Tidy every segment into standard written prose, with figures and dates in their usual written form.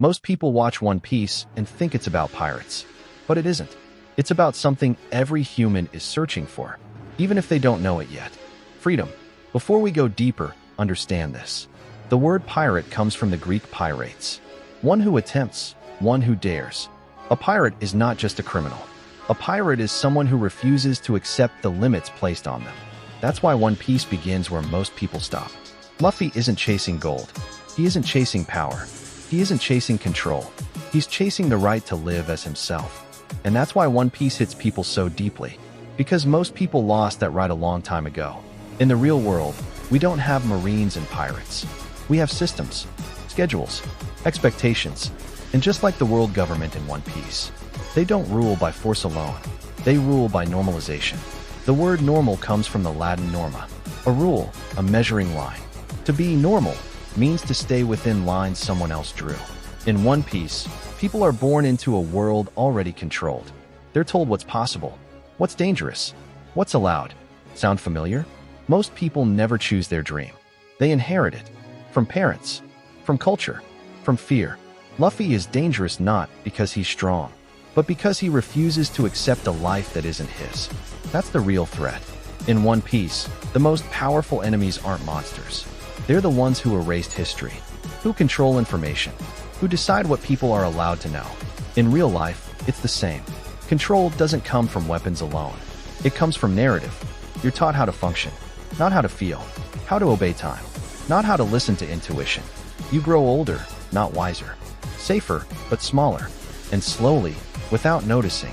Most people watch One Piece and think it's about pirates. But it isn't. It's about something every human is searching for, even if they don't know it yet. Freedom. Before we go deeper, understand this. The word pirate comes from the Greek pirates. One who attempts, one who dares. A pirate is not just a criminal. A pirate is someone who refuses to accept the limits placed on them. That's why One Piece begins where most people stop. Luffy isn't chasing gold. He isn't chasing power. He isn't chasing control. He's chasing the right to live as himself. And that's why One Piece hits people so deeply. Because most people lost that right a long time ago. In the real world, we don't have marines and pirates. We have systems, schedules, expectations, and just like the world government in One Piece, they don't rule by force alone. They rule by normalization. The word normal comes from the Latin norma, a rule, a measuring line. To be normal means to stay within lines someone else drew. In One Piece, people are born into a world already controlled. They're told what's possible, what's dangerous, what's allowed. Sound familiar? Most people never choose their dream. They inherit it. From parents, from culture, from fear. Luffy is dangerous not because he's strong, but because he refuses to accept a life that isn't his. That's the real threat. In One Piece, the most powerful enemies aren't monsters. They're the ones who erased history, who control information, who decide what people are allowed to know. In real life, it's the same. Control doesn't come from weapons alone. It comes from narrative. You're taught how to function, not how to feel, how to obey time, not how to listen to intuition. You grow older, not wiser, safer, but smaller, and slowly, without noticing,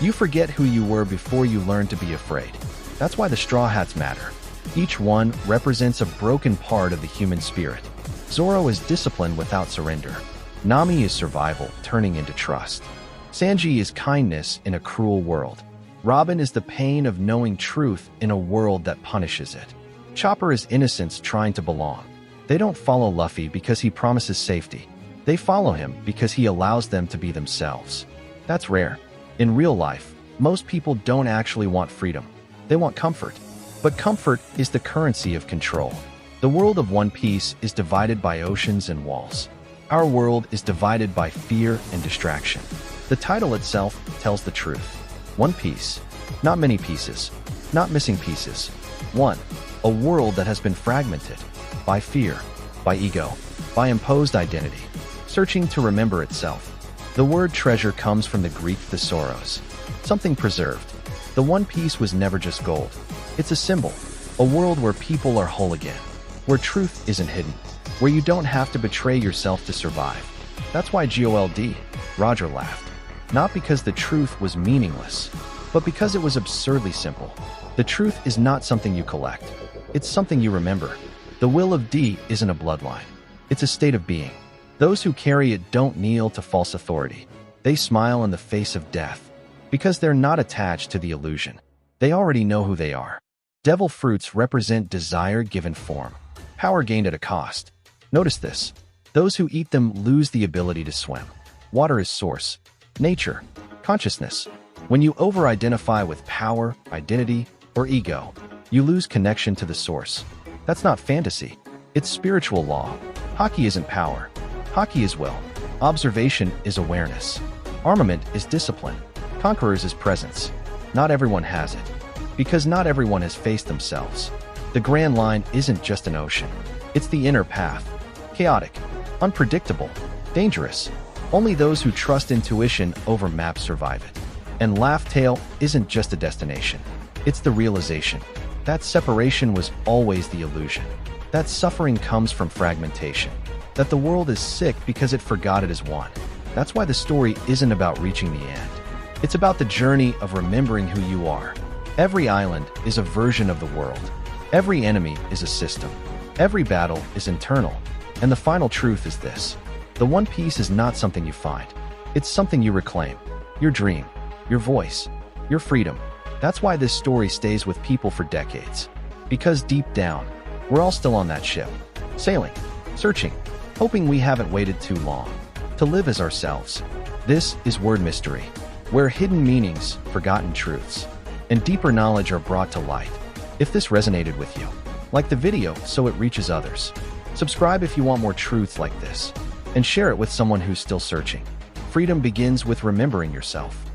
you forget who you were before you learned to be afraid. That's why the Straw Hats matter. Each one represents a broken part of the human spirit. Zoro is discipline without surrender. Nami is survival, turning into trust. Sanji is kindness in a cruel world. Robin is the pain of knowing truth in a world that punishes it. Chopper is innocence trying to belong. They don't follow Luffy because he promises safety. They follow him because he allows them to be themselves. That's rare. In real life, most people don't actually want freedom. They want comfort. But comfort is the currency of control. The world of One Piece is divided by oceans and walls. Our world is divided by fear and distraction. The title itself tells the truth. One Piece. Not many pieces. Not missing pieces. One. A world that has been fragmented. By fear. By ego. By imposed identity. Searching to remember itself. The word treasure comes from the Greek thesauros. Something preserved. The One Piece was never just gold. It's a symbol. A world where people are whole again. Where truth isn't hidden. Where you don't have to betray yourself to survive. That's why GOLD, Roger laughed. Not because the truth was meaningless, but because it was absurdly simple. The truth is not something you collect. It's something you remember. The will of D isn't a bloodline. It's a state of being. Those who carry it don't kneel to false authority. They smile in the face of death. Because they're not attached to the illusion. They already know who they are. Devil fruits represent desire given form. Power gained at a cost. Notice this. Those who eat them lose the ability to swim. Water is source. Nature. Consciousness. When you over-identify with power, identity, or ego, you lose connection to the source. That's not fantasy. It's spiritual law. Haki isn't power. Haki is will. Observation is awareness. Armament is discipline. Conquerors is presence. Not everyone has it. Because not everyone has faced themselves. The Grand Line isn't just an ocean. It's the inner path. Chaotic. Unpredictable. Dangerous. Only those who trust intuition over maps survive it. And Laugh Tale isn't just a destination. It's the realization. That separation was always the illusion. That suffering comes from fragmentation. That the world is sick because it forgot it is one. That's why the story isn't about reaching the end. It's about the journey of remembering who you are. Every island is a version of the world. Every enemy is a system. Every battle is internal. And the final truth is this. The One Piece is not something you find. It's something you reclaim. Your dream. Your voice. Your freedom. That's why this story stays with people for decades. Because deep down, we're all still on that ship. Sailing. Searching. Hoping we haven't waited too long. To live as ourselves. This is Word Mystery. Where hidden meanings, forgotten truths, and deeper knowledge are brought to light. If this resonated with you, like the video so it reaches others. Subscribe if you want more truths like this. and share it with someone who's still searching. Freedom begins with remembering yourself.